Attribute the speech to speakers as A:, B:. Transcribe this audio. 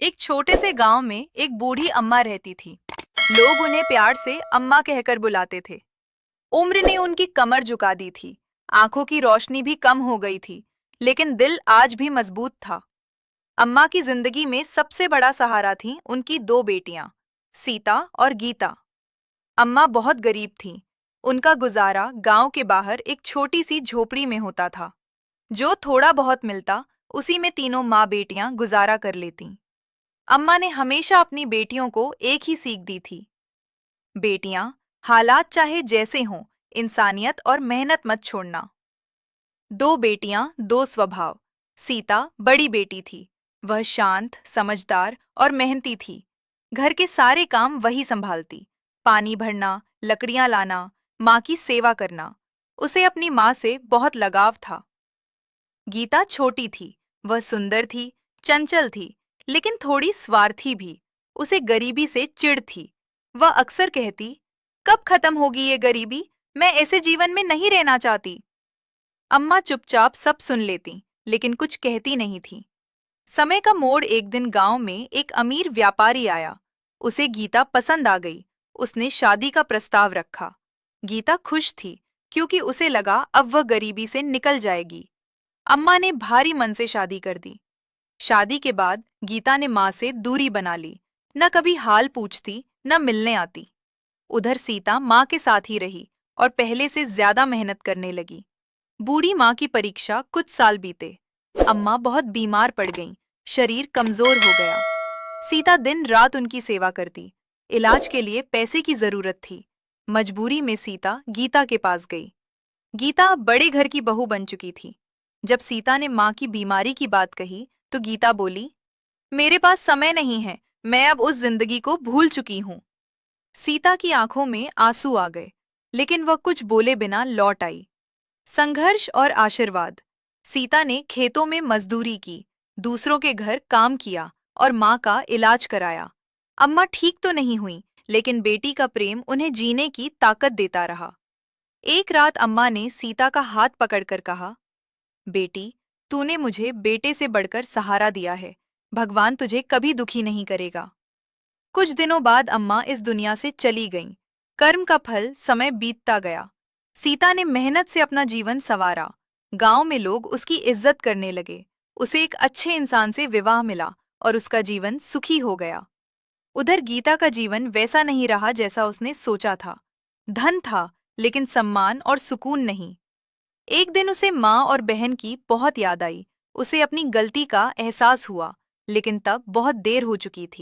A: एक छोटे से गांव में एक बूढ़ी अम्मा रहती थी। लोग उन्हें प्यार से अम्मा कहकर बुलाते थे। उम्र ने उनकी कमर झुका दी थी। आंखों की रोशनी भी कम हो गई थी, लेकिन दिल आज भी मजबूत था। अम्मा की जिंदगी में सबसे बड़ा सहारा थी उनकी दो बेटियां, सीता और गीता। अम्मा बहुत गरीब थीं। उनका गुजारा गांव के बाहर एक छोटी सी झोपड़ी में होता था। जो थोड़ा बहुत मिलता, उसी में तीनों माँ बेटियां गुजारा कर लेतीं। अम्मा ने हमेशा अपनी बेटियों को एक ही सीख दी थी। बेटियां, हालात चाहे जैसे हों, इंसानियत और मेहनत मत छोड़ना। दो बेटियां, दो स्वभाव। सीता बड़ी बेटी थी। वह शांत, समझदार और मेहनती थी। घर के सारे काम वही संभालती। पानी भरना, लकड़ियां लाना, माँ की सेवा करना। उसे अपनी माँ से बहुत लगाव था। गीता छोटी थी। वह सुंदर थी, चंचल थी, लेकिन थोड़ी स्वार्थी भी। उसे गरीबी से चिढ़ थी। वह अक्सर कहती, कब खत्म होगी ये गरीबी? मैं ऐसे जीवन में नहीं रहना चाहती। अम्मा चुपचाप सब सुन लेती, लेकिन कुछ कहती नहीं थी। समय का मोड़ एक दिन गांव में एक अमीर व्यापारी आया। उसे गीता पसंद आ गई। उसने शादी का प्रस्ताव रखा। गीता खुश थी, क्योंकि उसे लगा अब वह गरीबी से निकल जाएगी। अम्मा ने भारी मन से शादी कर दी। शादी के बाद गीता ने माँ से दूरी बना ली। न कभी हाल पूछती, न मिलने आती। उधर सीता माँ के साथ ही रही और पहले से ज्यादा मेहनत करने लगी। बूढ़ी माँ की परीक्षा कुछ साल बीते। अम्मा बहुत बीमार पड़ गईं। शरीर कमजोर हो गया। सीता दिन रात उनकी सेवा करती। इलाज के लिए पैसे की जरूरत थी। मजबूरी में सीता गीता के पास गई। गीता अब बड़े घर की बहू बन चुकी थी। जब सीता ने माँ की बीमारी की बात कही, तो गीता बोली, मेरे पास समय नहीं है, मैं अब उस जिंदगी को भूल चुकी हूँ। सीता की आंखों में आंसू आ गए, लेकिन वह कुछ बोले बिना लौट आई। संघर्ष और आशीर्वाद। सीता ने खेतों में मजदूरी की, दूसरों के घर काम किया और माँ का इलाज कराया। अम्मा ठीक तो नहीं हुई, लेकिन बेटी का प्रेम उन्हें जीने की ताकत देता रहा। एक रात अम्मा ने सीता का हाथ पकड़कर कहा, बेटी, तूने मुझे बेटे से बढ़कर सहारा दिया है। भगवान तुझे कभी दुखी नहीं करेगा। कुछ दिनों बाद अम्मा इस दुनिया से चली गईं। कर्म का फल समय बीतता गया। सीता ने मेहनत से अपना जीवन संवारा। गांव में लोग उसकी इज्जत करने लगे। उसे एक अच्छे इंसान से विवाह मिला और उसका जीवन सुखी हो गया। उधर गीता का जीवन वैसा नहीं रहा जैसा उसने सोचा था। धन था, लेकिन सम्मान और सुकून नहीं। एक दिन उसे माँ और बहन की बहुत याद आई। उसे अपनी गलती का एहसास हुआ, लेकिन तब बहुत देर हो चुकी थी।